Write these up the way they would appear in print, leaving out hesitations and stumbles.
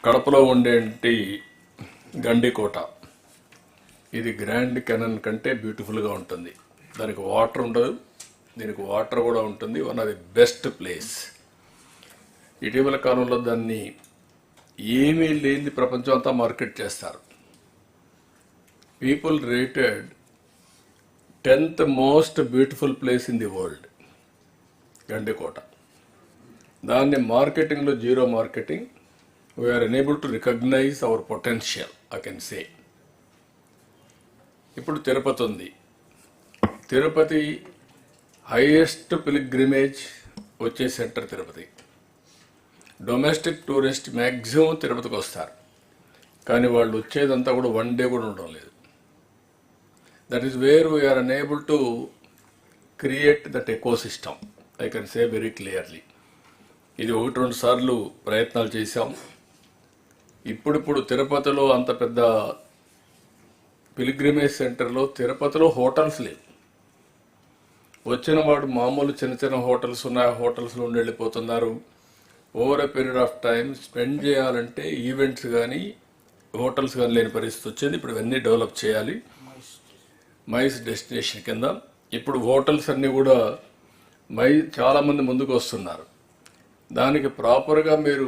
కడపలో ఉండేటి గండికోట ఇది grand Canaan కంటే బ్యూటిఫుల్గా ఉంటుంది. దానికి వాటర్ ఉండదు, దీనికి వాటర్ కూడా ఉంటుంది. One of the best place. ఇటీవల కాలంలో దాన్ని ఏమీ లేని ప్రపంచం అంతా మార్కెట్ చేస్తారు. People rated 10th most beautiful place in the world Gandikota. దాన్ని మార్కెటింగ్లో zero marketing. We are enable to recognise our potential, I can say. ఇప్పుడు తిరుపతి ఉంది. తిరుపతి హైయెస్ట్ పిలిగ్రిమేజ్ వచ్చే centre Tirupati. Domestic tourist maximum తిరుపతికి వస్తారు, కానీ వాళ్ళు వచ్చేదంతా కూడా వన్ డే కూడా ఉండడం లేదు. That is where we are unable to create that ecosystem, I can say very clearly. ఇది 1-2 సార్లు ప్రయత్నాలు చేశాం. ఇప్పుడు తిరుపతిలో అంత పెద్ద పిలిగ్రిమేజ్ సెంటర్లో తిరుపతిలో హోటల్స్ లేవు. వచ్చిన వాడు మామూలు చిన్న చిన్న హోటల్స్ ఉన్నాయి, హోటల్స్లో ఉండి వెళ్ళిపోతున్నారు. Over a period of time spend చేయాలంటే ఈవెంట్స్ కానీ హోటల్స్ కానీ లేని పరిస్థితి వచ్చింది. ఇప్పుడు ఇవన్నీ డెవలప్ చేయాలి మైస్ డెస్టినేషన్ కింద. ఇప్పుడు హోటల్స్ అన్నీ కూడా చాలామంది ముందుకు వస్తున్నారు. దానికి ప్రాపర్గా మీరు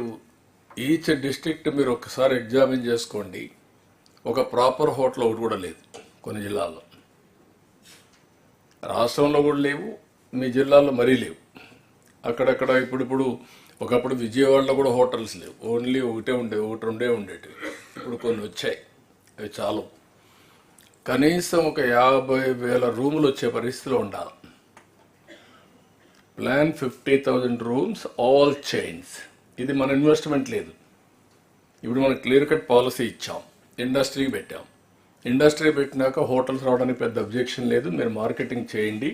ఈచ్ డిస్ట్రిక్ట్ మీరు ఒకసారి ఎగ్జామిన్ చేసుకోండి. ఒక ప్రాపర్ హోటల్ ఒకటి కూడా లేదు కొన్ని జిల్లాల్లో. రాష్ట్రంలో కూడా లేవు, మీ జిల్లాలో మరీ లేవు. అక్కడక్కడ ఇప్పుడు ఒకప్పుడు విజయవాడలో కూడా హోటల్స్ లేవు, ఓన్లీ ఒకటి రెండే ఉండేవి. ఇప్పుడు కొన్ని వచ్చాయి, అవి చాలు. కనీసం ఒక 50,000 రూములు వచ్చే పరిస్థితిలో ఉండాలి. Plan 50,000 rooms, all chains. ఇది మన ఇన్వెస్ట్మెంట్ లేదు. ఇప్పుడు మనం క్లియర్ కట్ పాలసీ ఇచ్చాం, ఇండస్ట్రీకి పెట్టాం. ఇండస్ట్రీ పెట్టినాక హోటల్స్ రావడానికి పెద్ద అబ్జెక్షన్ లేదు. మీరు మార్కెటింగ్ చేయండి.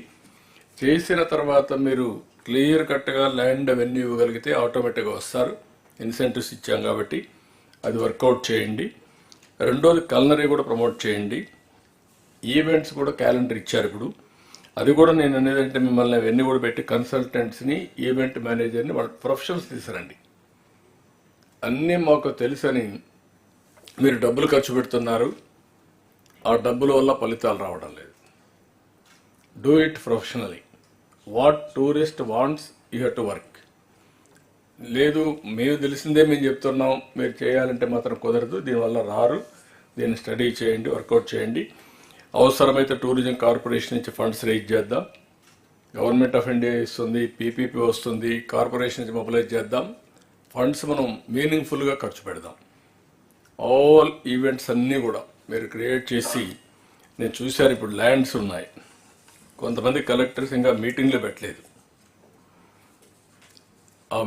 చేసిన తర్వాత మీరు క్లియర్ కట్గా ల్యాండ్ అవన్నీ ఇవ్వగలిగితే ఆటోమేటిక్గా వస్తారు. ఇన్సెంటివ్స్ ఇచ్చాం కాబట్టి అది వర్కౌట్ చేయండి. రెండోది కల్నరీ కూడా ప్రమోట్ చేయండి. ఈవెంట్స్ కూడా క్యాలెండర్ ఇచ్చారు ఇప్పుడు. అది కూడా నేను అనేదంటే మిమ్మల్ని అవన్నీ కూడా పెట్టి కన్సల్టెంట్స్ని, ఈవెంట్ మేనేజర్ని, వాళ్ళ ప్రొఫెషనల్స్ తీసుకురండి. అన్నీ మాకు తెలుసని మీరు డబ్బులు ఖర్చు పెడుతున్నారు, ఆ డబ్బుల వల్ల ఫలితాలు రావడం లేదు. Do it professionally. What tourist wants you have to work. లేదు మేము తెలిసిందే మేము చెప్తున్నాం, మీరు చేయాలంటే మాత్రం కుదరదు. దీనివల్ల రారు. దీన్ని స్టడీ చేయండి, వర్కౌట్ చేయండి. అవసరమైతే టూరిజం కార్పొరేషన్ నుంచి ఫండ్స్ రేజ్ చేద్దాం. గవర్నమెంట్ ఆఫ్ ఇండియా ఇస్తుంది, పీపీపీ వస్తుంది, కార్పొరేషన్ నుంచి మొబిలైజ్ చేద్దాం. ఫండ్స్ మనం మీనింగ్ఫుల్గా ఖర్చు పెడదాం. ఆల్ ఈవెంట్స్ అన్నీ కూడా మీరు క్రియేట్ చేసి, నేను చూశాను ఇప్పుడు ల్యాండ్స్ ఉన్నాయి. కొంతమంది కలెక్టర్స్ ఇంకా మీటింగ్లో పెట్టలేదు. ఆ